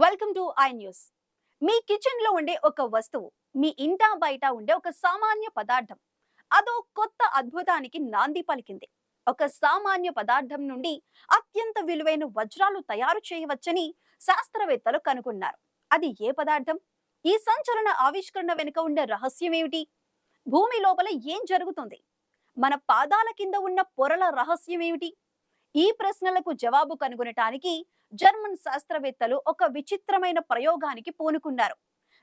Welcome to I news. Me kitchen లో ఉండే ఒక వస్తువు, మీ ఇంటా బయట ఉండే ఒక సామాన్య పదార్థం అదో కొత్త అద్భుతానికి నాంది పలికింది. ఒక సామాన్య పదార్థం నుండి అత్యంత విలువైన వజ్రాలు తయారు చేయవచ్చని శాస్త్రవేత్తలు కనుగొన్నారు. అది ఏ పదార్థం? ఈ సంచలన ఆవిష్కరణ వెనుక ఉండే రహస్యం ఏమిటి? భూమి లోపల ఏం జరుగుతుంది? మన పాదాల కింద ఉన్న పొరల రహస్యం ఏమిటి? ఈ ప్రశ్నలకు జవాబు కనుగొనటానికి జర్మన్ శాస్త్రవేత్తలు ఒక విచిత్రమైన ప్రయోగానికి పూనుకున్నారు.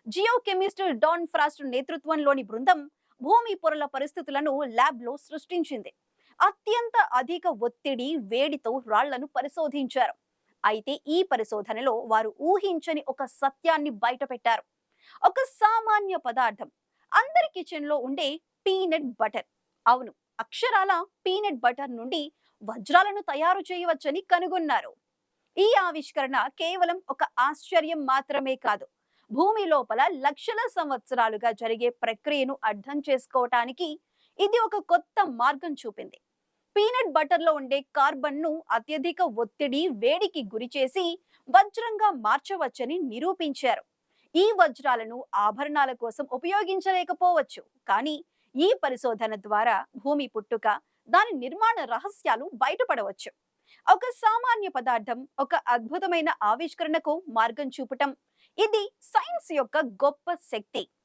జియోకెమిస్ట్ డాన్ ఫ్రాస్ట్ నేతృత్వంలోని బృందం భూమి పొరల పరిస్థితులను ల్యాబ్లో సృష్టించింది. అత్యంత అధిక ఒత్తిడి, వేడితో రాళ్లను పరిశోధించారు. అయితే ఈ పరిశోధనలో వారు ఊహించని ఒక సత్యాన్ని బయటపెట్టారు. ఒక సామాన్య పదార్థం, అందరి కిచెన్ లో ఉండే పీనట్ బటర్, అవును, అక్షరాల పీనట్ బటర్ నుండి వజ్రాలను తయారు చేయవచ్చని కనుగొన్నారు. ఈ ఆవిష్కరణ కేవలం ఒక ఆశ్చర్యం మాత్రమే కాదు, భూమి లోపల లక్షల సంవత్సరాలుగా జరిగే ప్రక్రియను అర్థం చేసుకోవటానికి ఇది ఒక కొత్త మార్గం చూపింది. పీనట్ బటర్ లో ఉండే కార్బన్ ను అత్యధిక ఒత్తిడి, వేడికి గురి చేసి వజ్రంగా మార్చవచ్చని నిరూపించారు. ఈ వజ్రాలను ఆభరణాల కోసం ఉపయోగించలేకపోవచ్చు, కానీ ఈ పరిశోధన ద్వారా భూమి పుట్టుక, దాని నిర్మాణ రహస్యాలు బయటపడవచ్చు. ఒక సామాన్య పదార్థం ఒక అద్భుతమైన ఆవిష్కరణకు మార్గం చూపటం, ఇది సైన్స్ యొక్క గొప్ప శక్తి.